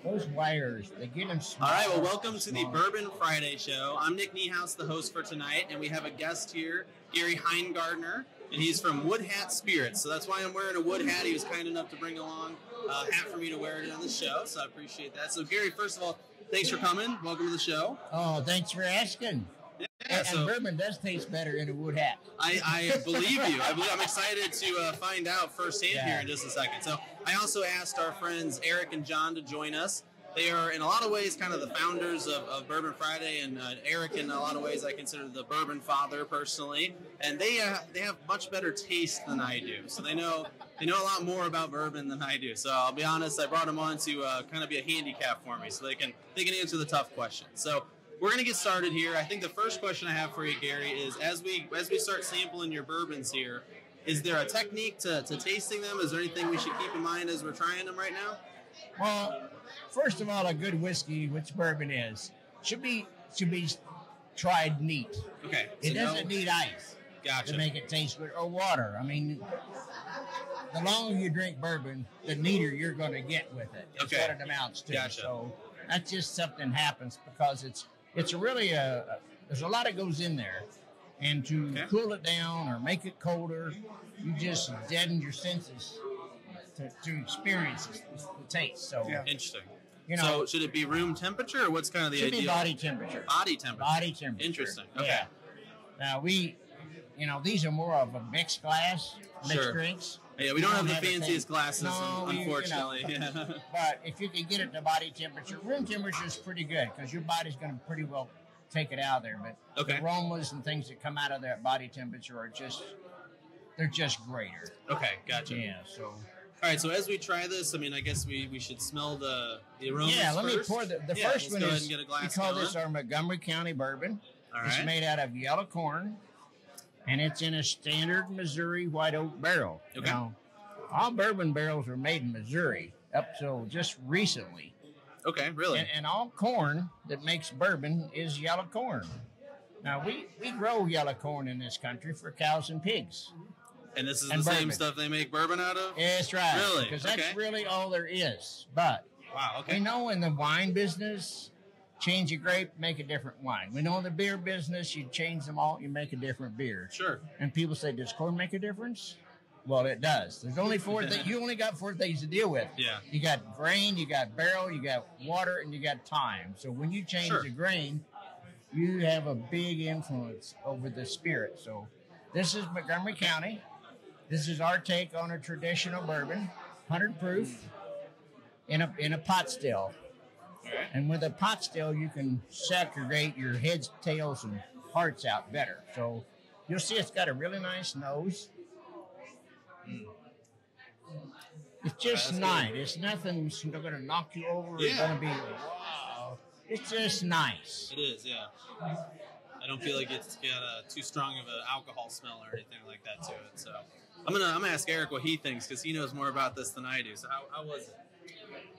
Those wires, they get them small. All right, well, welcome to the Bourbon Friday show. I'm Nick Niehaus, the host for tonight, and we have a guest here, Gary Hinegardner, and he's from Wood Hat Spirits. So that's why I'm wearing a wood hat. He was kind enough to bring along a hat for me to wear it on the show, so I appreciate that. So, Gary, first of all, thanks for coming. Welcome to the show. Oh, thanks for asking. Yeah, and bourbon does taste better in a wood hat. I believe you. I'm excited to find out firsthand here in just a second. So I also asked our friends Eric and John to join us. They are, in a lot of ways, kind of the founders of Bourbon Friday, and Eric, in a lot of ways, I consider the bourbon father personally. And they have much better taste than I do, so they know a lot more about bourbon than I do. So I'll be honest, I brought them on to kind of be a handicap for me, so they can answer the tough questions. So we're going to get started here. I think the first question I have for you, Gary, is as we start sampling your bourbons here, is there a technique to tasting them? Is there anything we should keep in mind as we're trying them right now? Well, first of all, a good whiskey, which bourbon is, should be tried neat. Okay. It doesn't need ice to make it taste good, or water. I mean, the longer you drink bourbon, the neater you're going to get with it. That's what it amounts to. Gotcha. So that's just something happens because it's really there's a lot that goes in there, and to cool it down or make it colder, you just deaden your senses to experience the taste. So interesting. So should it be room temperature, or what's kind of the should ideal? Be body temperature. Body temperature. Body temperature. Interesting. Okay. Yeah. Now these are more of a mixed glass, mixed drinks. Yeah, we don't have the fanciest glasses, unfortunately. But if you can get it to body temperature, room temperature is pretty good because your body's going to pretty well take it out of there. But the aromas and things that come out of that body temperature are they're just greater. Okay, gotcha. Yeah, so. All right, so as we try this, I mean, I guess we should smell the aromas Yeah, let first. me pour the first one. Go ahead and get a glass. We call this our Montgomery County bourbon. All right. It's made out of yellow corn, and it's in a standard Missouri white oak barrel. Okay. Now, all bourbon barrels are made in Missouri up till just recently. Okay, really? And all corn that makes bourbon is yellow corn. Now, we grow yellow corn in this country for cows and pigs. And this is the same stuff they make bourbon out of? That's right. Really? Because that's really all there is. But we know in the wine business, change a grape, make a different wine. We know in the beer business, you change them all, you make a different beer. Sure. And people say, does corn make a difference? Well, it does. There's only four things. You only got four things to deal with. Yeah. You got grain, you got barrel, you got water, and you got time. So when you change the grain, you have a big influence over the spirit. So this is Montgomery County. This is our take on a traditional bourbon, 100 proof, in a pot still. Right. And with a pot still, you can segregate your heads, tails, and hearts out better. So you'll see it's got a really nice nose. It's just nice. It's nothing that's going to knock you over. It's going to be, wow. It's just nice. It is, yeah. I don't feel like it's got too strong of an alcohol smell or anything like that to it. So I'm gonna ask Eric what he thinks because he knows more about this than I do. So how was it?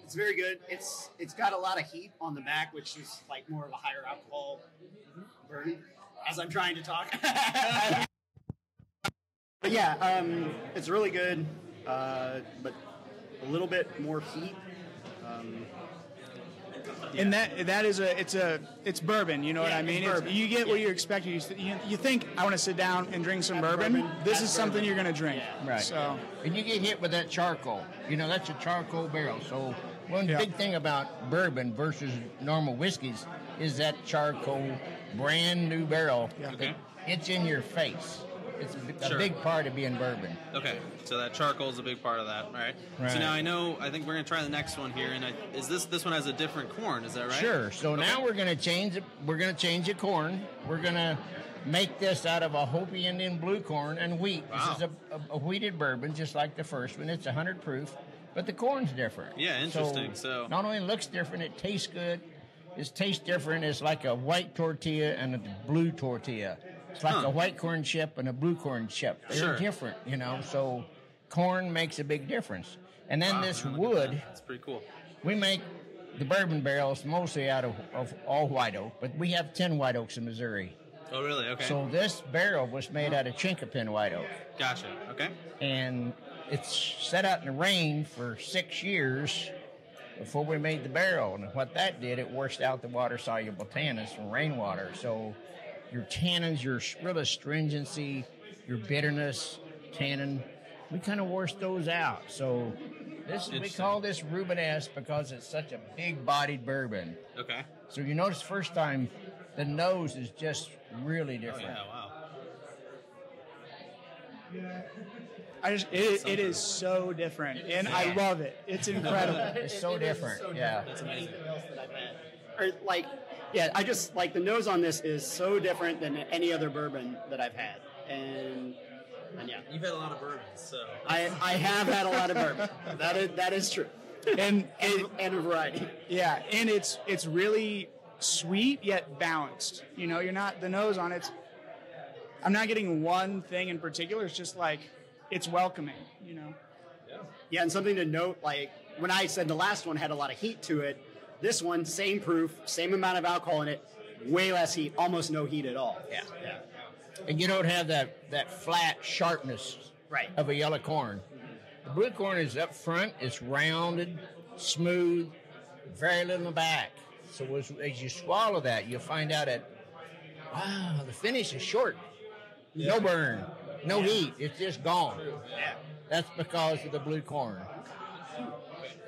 It's very good. It's got a lot of heat on the back, which is like more of a higher alcohol burn. As I'm trying to talk. But yeah, it's really good, but a little bit more heat. And that is it's bourbon. You know what I mean? You get what you're expecting. You think I want to sit down and drink some bourbon. This is something you're going to drink. Right. So and you get hit with that charcoal. That's a charcoal barrel. So one big thing about bourbon versus normal whiskeys is that charcoal brand new barrel. Yeah. Okay. It's in your face. It's a big part of being bourbon. Okay, so that charcoal is a big part of that, right? So now I think we're going to try the next one here, and is this one has a different corn, is that right? Sure. So now we're going to change it. We're going to change the corn. We're going to make this out of a Hopi Indian blue corn and wheat. Wow. This is a wheated bourbon, just like the first one. It's 100 proof, but the corn's different. Yeah, interesting. So not only looks different, it tastes good. It tastes different. It's like a white tortilla and a blue tortilla. It's like a white corn chip and a blue corn chip. They're different, so corn makes a big difference. And then this wood, that's pretty cool. We make the bourbon barrels mostly out of all white oak, but we have 10 white oaks in Missouri. Oh, really? Okay. So this barrel was made out of chinkapin white oak. Gotcha. Okay. And it's set out in the rain for 6 years, before we made the barrel. And what that did, it washed out the water-soluble tannins from rainwater. So your tannins, your real astringency, your bitterness, tannin, we kind of washed those out. So we call this Rubenesque because it's such a big-bodied bourbon. Okay. So you notice the first time, the nose is just really different. Oh, yeah, wow. It is so different, and I love it. It's incredible. It's so different. Yeah. That's amazing. Else that I've had. Or like, yeah, I just like the nose on this is so different than any other bourbon that I've had, and yeah, You've had a lot of bourbons, so. I have had a lot of bourbon. That is true, and a variety. Yeah, and it's really sweet yet balanced. You know, you're not the nose on it. I'm not getting one thing in particular. It's just like it's welcoming. You know. Yeah, and something to note, like when I said the last one had a lot of heat to it, this one same proof, same amount of alcohol in it, way less heat, almost no heat at all. Yeah. And you don't have that flat sharpness of a yellow corn. The blue corn is up front, it's rounded, smooth, very little in the back. So as you swallow that, you'll find out that, wow, the finish is short. No burn, no heat, it's just gone. Yeah. That's because of the blue corn.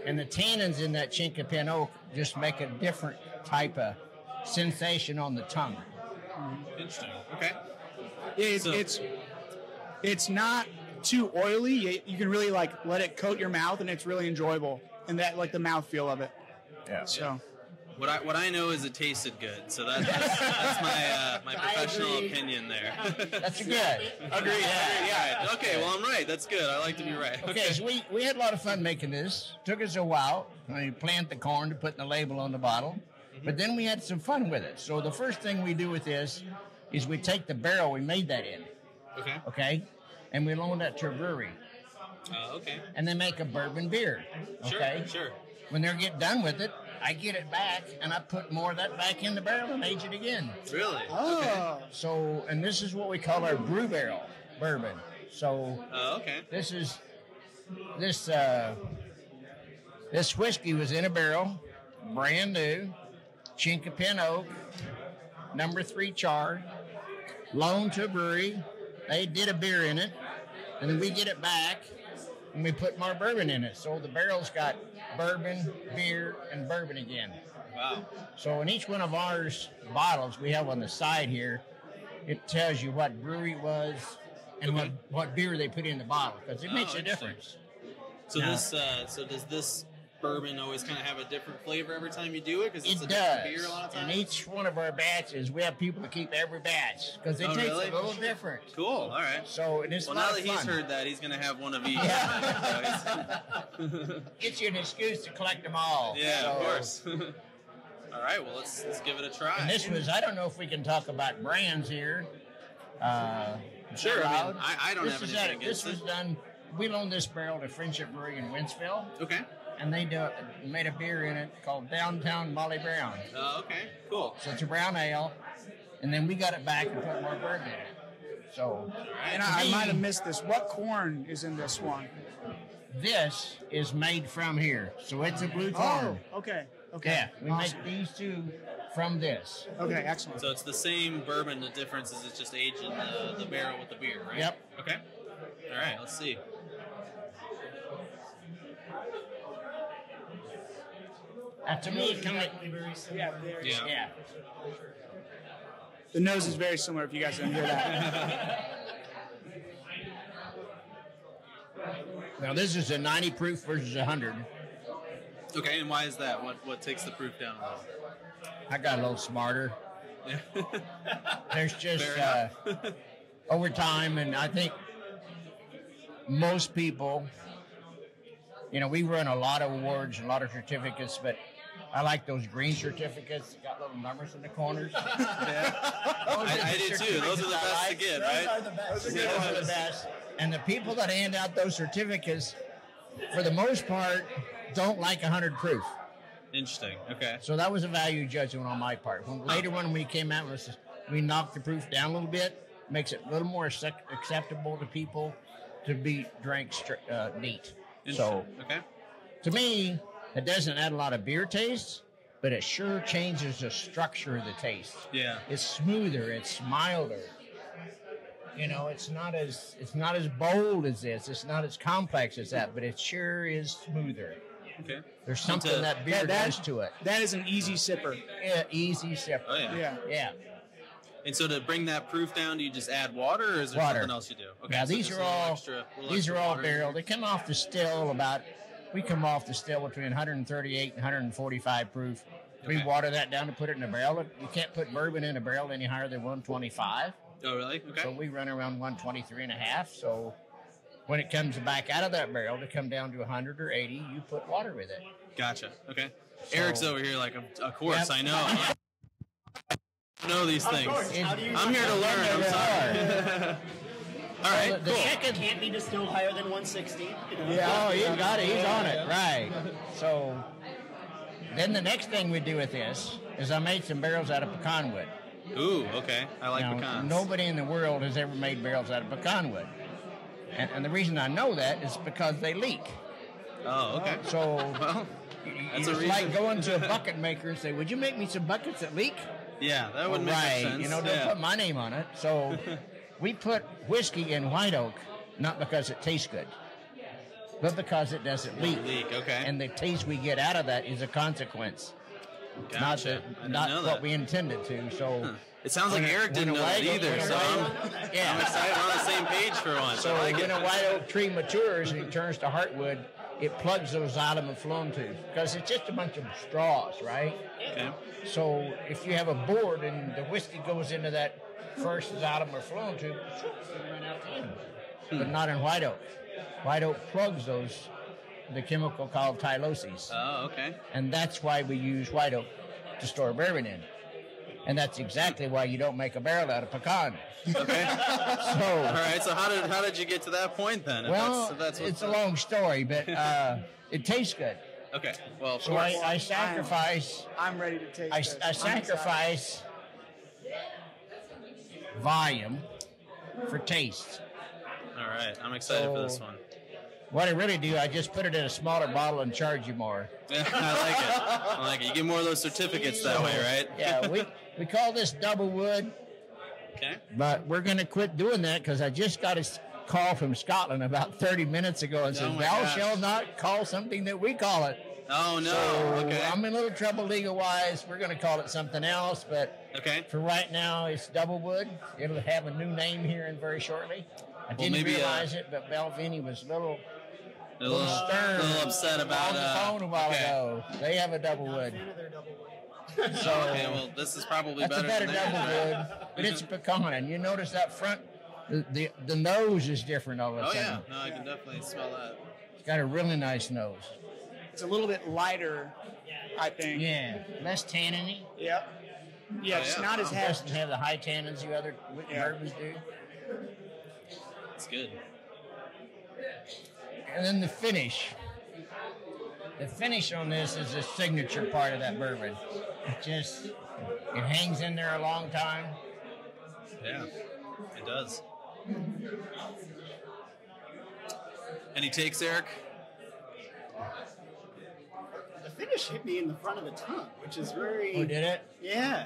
And the tannins in that Chinkapin oak just make a different type of sensation on the tongue. Interesting. Okay. It's not too oily. You can really like let it coat your mouth, and it's really enjoyable. And that like the mouthfeel of it. Yeah. So. What I know is it tasted good, so that's my professional opinion there. That's good. Agreed. Yeah. Okay, well I'm right. That's good. I like to be right. Okay, so we had a lot of fun making this. Took us a while. We plant the corn to put the label on the bottle, but then we had some fun with it. So the first thing we do with this is we take the barrel we made that in. Okay, and we loan that to a brewery. Okay. And they make a bourbon beer. Okay. Sure. When they get done with it, I get it back, and I put more of that back in the barrel and age it again. Really? Oh. Okay. So, and this is what we call our brew barrel bourbon. So, Okay. this whiskey was in a barrel, brand new, Chinkapin oak, number 3 char, loaned to a brewery. They did a beer in it, and then we get it back, and we put more bourbon in it. So the barrel's got bourbon, beer, and bourbon again. Wow. So in each one of ours bottles we have on the side here, it tells you what brewery it was and what beer they put in the bottle, because it makes a difference. So does this bourbon always kind of have a different flavor every time you do it? Because it's It a does. different beer a lot of times. In each one of our batches, we have people to keep every batch because it tastes really? a little different. Cool. All right. So and it's Well, a lot now that of fun. he's heard that, he's going to have one of each. Gets you an excuse to collect them all. Yeah, of course. All right, well, let's give it a try. And this was, I don't know if we can talk about brands here. Sure, I mean, I don't have anything against This was done, we loaned this barrel to Friendship Brewing in Wentzville. Okay. And they made a beer in it called Downtown Molly Brown. Okay, cool. So it's a brown ale. And then we got it back and put more bourbon in it. So, And I might have missed this. What corn is in this one? this is made from here. So it's a blue corn. Oh, okay. Yeah, we Awesome. make these two from this. Okay, excellent. So it's the same bourbon. The difference is it's just aging the barrel with the beer, right? Yep. Okay. All right, let's see. To me, it kind of Yeah, very Yeah. yeah. The nose is very similar if you guys didn't hear that. Now this is a 90 proof versus 100. Okay, and why is that? What takes the proof down a little? I got a little smarter. Yeah. There's just Fair over time, and I think most people, we run a lot of awards, a lot of certificates, but I like those green certificates that got little numbers in the corners. I do too. Those are the best to get, right? Those are the best. And the people that hand out those certificates, for the most part, don't like 100 proof. Interesting. Okay. So that was a value judgment on my part. Later when we came out, we knocked the proof down a little bit, makes it a little more acceptable to people to be drank neat. So Okay. to me, It doesn't add a lot of beer taste, but it sure changes the structure of the taste. Yeah. It's smoother. It's milder. You know, it's not as bold as this. It's not as complex as that, but it sure is smoother. Okay. There's something that beer does to it. That is an easy sipper. Yeah, easy sipper. Oh, yeah. Yeah. And so to bring that proof down, do you just add water, or is there something else you do? Okay. Now, so these are all barreled. They come off the still we come off the still between 138 and 145 proof. We water that down to put it in a barrel. You can't put bourbon in a barrel any higher than 125. Oh, really? Okay. So we run around 123 and a half. So when it comes back out of that barrel to come down to 100 or 80, you put water with it. Gotcha. Okay. So, Eric's over here like, of course, I know. I know these things. I'm here to learn. I'm sorry. All right, the second can't be distilled higher than 160. Yeah, he's got it. He's on it. Right. So then the next thing we do with this is I made some barrels out of pecan wood. Ooh, okay. I like pecans. Nobody in the world has ever made barrels out of pecan wood. And the reason I know that is because they leak. Oh, okay. So well, it's like going to a bucket maker and say, would you make me some buckets that leak? Yeah, that would make sense. You know, don't put my name on it. So we put whiskey in white oak, not because it tastes good, but because it doesn't leak. Okay. And the taste we get out of that is a consequence. Gotcha. Not what we intended to. So it sounds like Eric didn't know that either. So I'm excited. We're on the same page for once. So when a white oak tree matures and it turns to heartwood, it plugs those xylem and phloem tubes because it's just a bunch of straws, right? Okay. So if you have a board and the whiskey goes into that first xylem or phloem tube, you run out the end. But not in white oak. White oak plugs the chemical called tyloses. Oh, okay. And that's why we use white oak to store bourbon in. And that's exactly why you don't make a barrel out of pecan. Okay. All right. So how did you get to that point then? It's a long story, but it tastes good. Okay. Well, so I sacrifice. I'm ready to taste. I sacrifice volume for taste. All right. I'm excited for this one. What I really do, I just put it in a smaller bottle and charge you more. Yeah, I like it. You get more of those certificates that way, right? Yeah, we call this double wood. Okay. But we're going to quit doing that because I just got a call from Scotland about 30 minutes ago and said, thou shall not call something that we call it. Oh, no. So okay. I'm in a little trouble legal-wise. We're going to call it something else, but for right now, it's double wood. It'll have a new name here in very shortly. I didn't realize it, but Belvini was a little stern. A little upset about on the phone a while ago. They have a double wood. So well, this is probably better than double wood, but it's a pecan. And you notice that front, the nose is different all of a sudden. Oh yeah, no, I can definitely smell that. It's got a really nice nose. It's a little bit lighter, I think. Yeah, less tannin-y. Yep. Yeah, it's not as heavy. It doesn't have the high tannins you other bourbons do. It's good. And then the finish. The finish on this is the signature part of that bourbon. It hangs in there a long time. Yeah, it does. Any takes, Eric? The finish hit me in the front of the tongue, which is very... Oh, did it? Yeah.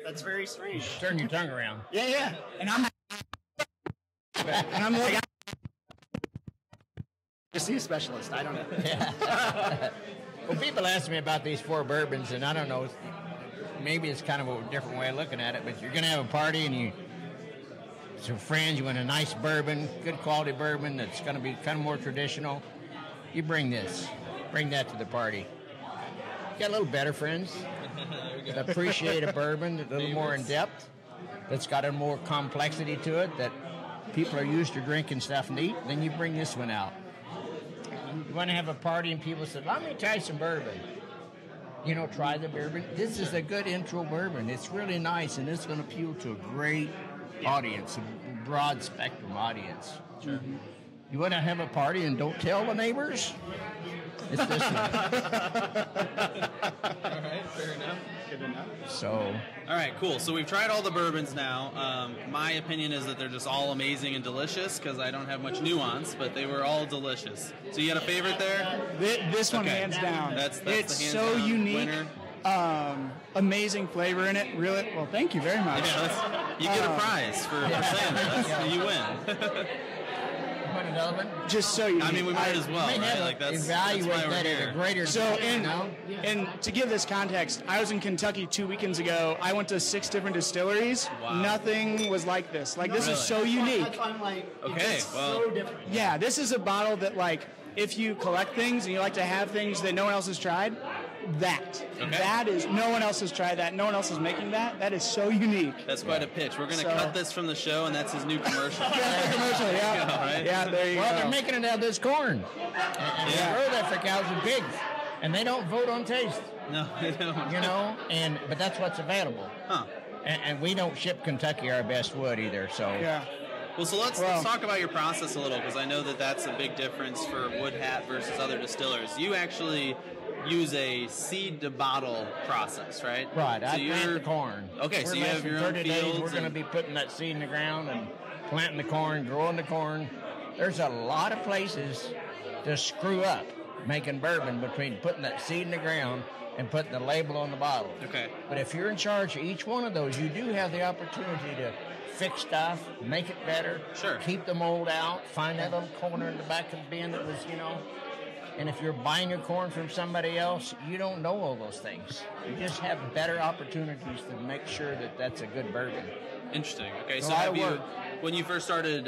That's very strange. Turn your tongue around. Yeah. And I'm like... Just see a specialist. I don't know. Yeah. Well, people ask me about these 4 bourbons, and I don't know. Maybe it's kind of a different way of looking at it, but you're going to have a party and some friends, you want a nice bourbon, good quality bourbon that's going to be kind of more traditional. You bring that to the party. You got a little better friends that appreciate a bourbon a little more in depth, that's got a more complexity to it, that people are used to drinking stuff neat. Then you bring this one out. You want to have a party and people say, let me try some bourbon. Try the bourbon. This is a good intro bourbon. It's really nice, and it's going to appeal to a great audience, a broad spectrum audience. Sure. You want to have a party and don't tell the neighbors? It's this one. All right, fair enough. Good to know. So, All right, cool. So we've tried all the bourbons now. My opinion is that they're just all amazing and delicious because I don't have much nuance, but they were all delicious. So you had a favorite there? This one, Okay. hands down. That's it's the hands so down unique. winner. Amazing flavor in it. Really, well, thank you very much. Yeah, you get a prize for saying that. You win. want another one? Just so you. I mean, we might as well, right? Like that's evaluate why we're that here. at a greater. So, and to give this context, I was in Kentucky 2 weekends ago. I went to 6 different distilleries. Wow. Nothing was like this. Like, this is so unique. I'm like, Okay, it's well- so different. Yeah, this is a bottle that, like, if you collect things and you like to have things that no one else has tried, that is, no one else has tried that. No one else is making that. That is so unique. That's quite a pitch. We're going to So- cut this from the show, and that's his new commercial. That's the commercial, yeah. Yeah, right? Yeah, there you Well, go. they're making it out of this corn. And they grow that for cows and pigs. And they don't vote on taste, No, they don't. you know? But that's what's available. Huh. And we don't ship Kentucky our best wood either, so. Yeah. Well, so let's talk about your process a little, because I know that that's a big difference for Wood Hat versus other distillers. You actually use a seed to bottle process, right? Right, So I plant the corn. Okay, so We're you less have than your own 30 days, fields we're going to and- be putting that seed in the ground and planting the corn, growing the corn. There's a lot of places to screw up making bourbon between putting that seed in the ground and putting the label on the bottle. Okay. But if you're in charge of each one of those, you do have the opportunity to fix stuff, make it better, Sure. keep the mold out, find that little corner in the back of the bin that was, and if you're buying your corn from somebody else, you don't know all those things. You just have better opportunities to make sure that that's a good bourbon. Interesting. Okay, A so lot have of you, work. when you first started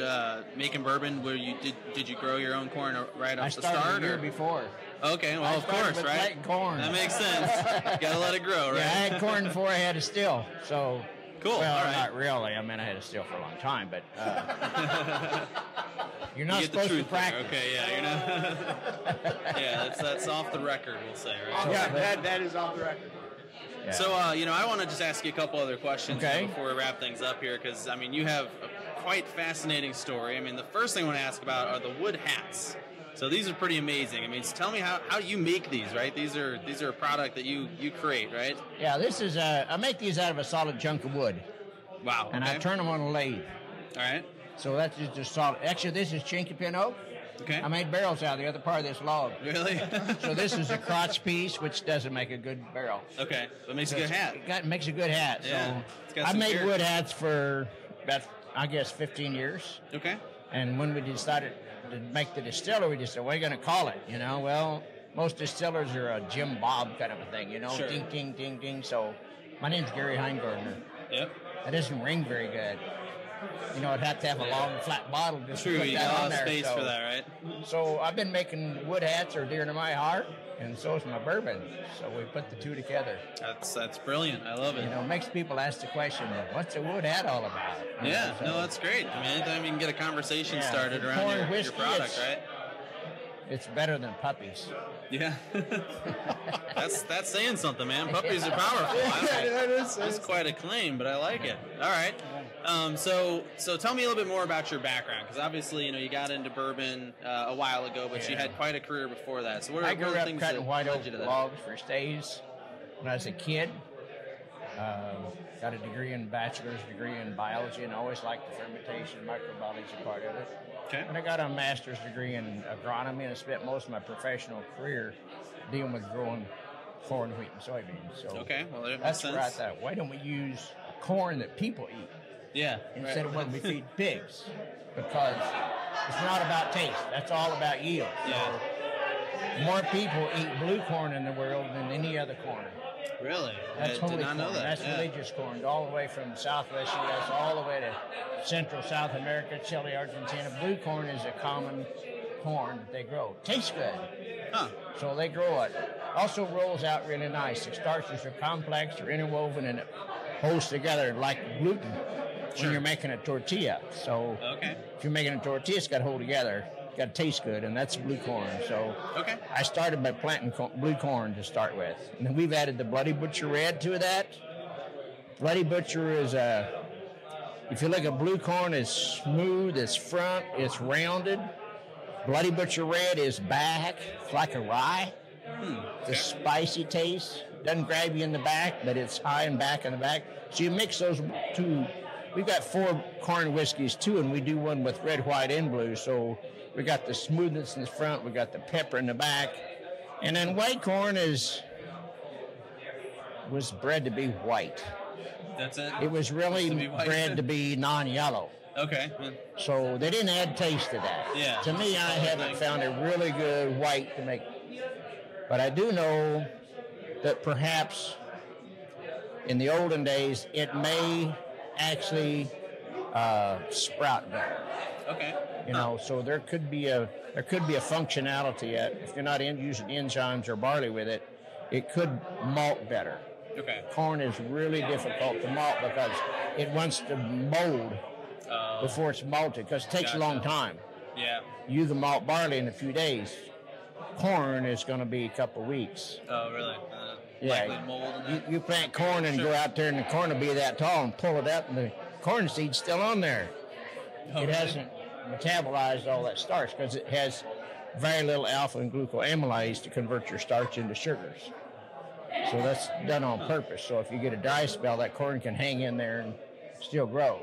making bourbon, where you did you grow your own corn right I off the started start? a year or? before. Okay, well, I of started course, with right? planting corn. That makes sense. Got to let it grow, right? Yeah, I had corn before I had a still, so... Cool, Well, all right. not really. I mean, I had a still for a long time, but you're not You get the supposed to truth there. practice. Okay, yeah, you're not. Yeah, that's off the record, we'll say, right? Yeah, that is off the record. Yeah. So, I want to just ask you a couple other questions Okay. before we wrap things up here, because, I mean, you have a quite fascinating story. I mean, the first thing I want to ask about are the wood hats. So these are pretty amazing. I mean, so tell me how you make these, right? These are a product that you create, right? Yeah, this is I make these out of a solid chunk of wood, Wow. and okay. I turn them on a lathe. All right. So that's just solid. Actually, this is chinky pin oak. Okay. I made barrels out of the other part of this log. Really? So this is a crotch piece, which doesn't make a good barrel. Okay. That makes a good hat. It makes a good hat. Yeah, it's So got I some made character. wood hats for about, I guess, 15 years. Okay. And when we decided to make the distiller, we just said, what are you going to call it? Well, most distillers are a Jim Bob kind of a thing, Sure. Ding, ding, ding, ding. So my name's Gary Hinegardner. Yep. That doesn't ring very good. It'd have to have a long, flat bottle just to True. put You that got a on lot of there. space so, for that, right? So I've been making wood hats are dear to my heart, and so is my bourbon. So we put the two together. That's brilliant. I love it. Makes people ask the question, what's a wood hat all about? Yeah, So no, that's great. I mean, anytime you can get a conversation Yeah, started around corn your whiskey, product, it's- right? It's better than puppies. Yeah. that's saying something, man. Puppies are powerful. That's quite a claim, but I like it. All right. So tell me a little bit more about your background, because obviously, you got into bourbon a while ago, but you had quite a career before that. So what I are grew the up things cutting that white led oak you to that? logs for stays when I was a kid. Got a bachelor's degree in biology, and always liked the fermentation, microbiology part of it. Okay. And I got a master's degree in agronomy, and I spent most of my professional career dealing with growing corn, wheat, and soybeans. So Okay. Well, that makes that's sense. where I thought, why don't we use corn that people eat Yeah. instead of what we feed pigs? Because it's not about taste. That's all about yield. Yeah. More people eat blue corn in the world than any other corn. Really? That's I holy did not know corn. that. That's yeah. religious corn, all the way from Southwest U.S. all the way to Central South America, Chile, Argentina. Blue corn is a common corn that they grow. Tastes good, Huh. so they grow it. Also rolls out really nice. The starches are complex, they're interwoven, and it holds together like gluten when you're making a tortilla. So Okay. if you're making a tortilla, it's got to hold together. It's got to taste good, and that's blue corn. So Okay. I started by planting blue corn to start with. And then we've added the Bloody Butcher Red to that. Bloody Butcher is if you look at blue corn, it's smooth, it's front, it's rounded. Bloody Butcher Red is back. It's like a rye. The spicy taste doesn't grab you in the back, but it's high and back in the back. So you mix those two. We've got 4 corn whiskeys too, and we do one with red, white, and blue. So we got the smoothness in the front, we got the pepper in the back, and then white corn was bred to be white. That's it. It was really bred to be non-yellow. Okay. So they didn't add taste to that. Yeah. To me, I haven't found a really good white to make. But I do know that perhaps in the olden days, it may actually sprout better. Okay. You know, so there could be a functionality if you're not using enzymes or barley with it, it could malt better. Okay. Corn is really difficult to malt because it wants to mold before it's malted because it takes a long time. Yeah. You can malt barley in a few days. Corn is going to be a couple weeks. Oh, really? Yeah. Mold and that? You plant corn and go out there and the corn will be that tall and pull it up and the corn seed's still on there. Oh, it hasn't metabolized all that starch because it has very little alpha and glucoamylase to convert your starch into sugars. So that's done on purpose. So if you get a dry spell, that corn can hang in there and still grow.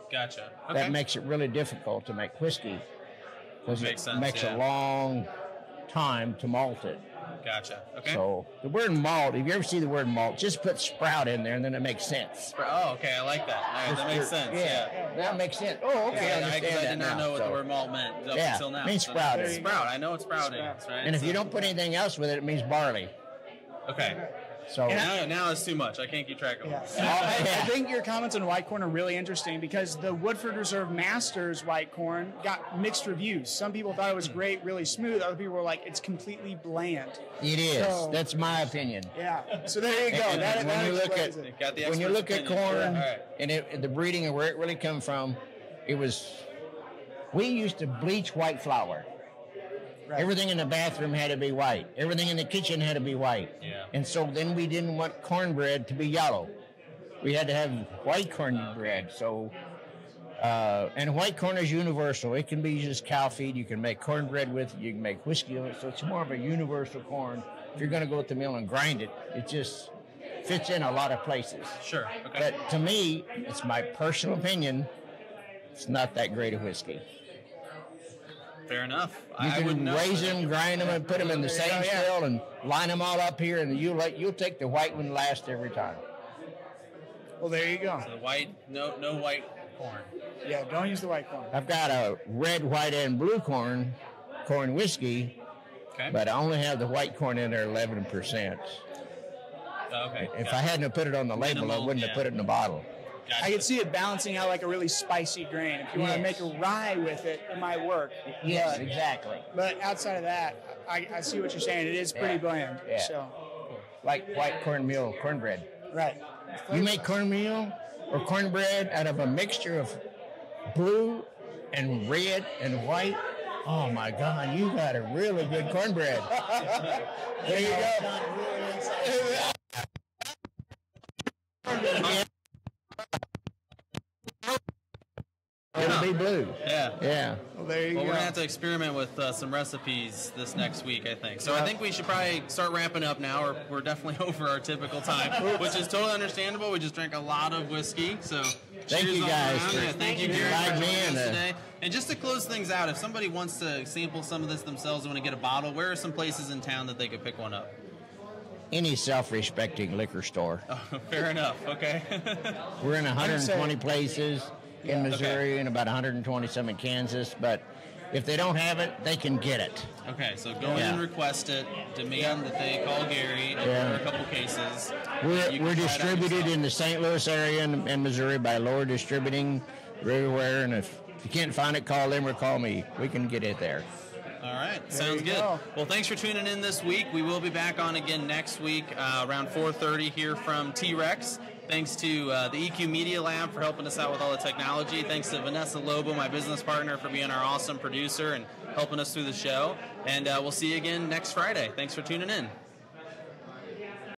Gotcha. Okay. That makes it really difficult to make whiskey because it makes a long time to malt it. Gotcha. Okay. So the word malt, if you ever see the word malt, just put sprout in there and then it makes sense. Oh, okay. I like that. All right, that makes sense. Yeah. That makes sense. Oh, okay. I understand that. I did not know what the word malt meant up until now. It means sprouting. Sprout. I know it's sprouting. Right? And if you don't put anything else with it, it means barley. Okay. So now it's too much. I can't keep track of it. I think your comments on white corn are really interesting because the Woodford Reserve Masters white corn got mixed reviews. Some people thought it was great, really smooth. Other people were like, it's completely bland. It is. So, that's my opinion. Yeah. So there you go. When you look at corn and the breeding and where it really come from, we used to bleach white flour. Right. Everything in the bathroom had to be white. Everything in the kitchen had to be white. Yeah. And so then we didn't want cornbread to be yellow. We had to have white cornbread. So, and white corn is universal. It can be just cow feed. You can make cornbread with it. You can make whiskey with it. So it's more of a universal corn. If you're going to go to the mill and grind it, it just fits in a lot of places. Sure. Okay. But to me, it's my personal opinion, it's not that great a whiskey. Fair enough. You can raise them, grind them, and put them in the same still and line them all up here, and you'll take the white one last every time. Well, there you go. So the white, no white corn. Yeah, don't use the white corn. I've got a red, white, and blue corn whiskey, but I only have the white corn in there 11%. Okay. If I hadn't put it on the label, I wouldn't have put it in the bottle. Gotcha. I could see it balancing out like a really spicy grain. If you want to make a rye with it, it might work. Yes, exactly. But outside of that, I see what you're saying. It is pretty bland. Yeah. So, like white cornbread. Right. You make cornmeal or cornbread out of a mixture of blue and red and white. Oh my God, you got a really good cornbread. There you go. It'll be blue. Yeah. Well, there you go. We're going to have to experiment with some recipes this next week, I think. So I think we should probably start wrapping up now, or we're definitely over our typical time, which is totally understandable. We just drank a lot of whiskey, so thank you guys. Thank you, Gary, for joining us today. And just to close things out, if somebody wants to sample some of this themselves and want to get a bottle, where are some places in town that they could pick one up? Any self-respecting liquor store. Oh, fair enough. Okay. We're in 120 places in Missouri and about 127 in Kansas, but if they don't have it, they can get it. Okay, so go in and request it. Demand that they call Gary in a couple cases. We're distributed in the St. Louis area and Missouri by Lower Distributing everywhere, and if you can't find it, call them or call me. We can get it there. All right, sounds good. Well, thanks for tuning in this week. We will be back on again next week around 4:30 here from T-Rex. Thanks to the EQ Media Lab for helping us out with all the technology. Thanks to Vanessa Lobo, my business partner, for being our awesome producer and helping us through the show. And we'll see you again next Friday. Thanks for tuning in.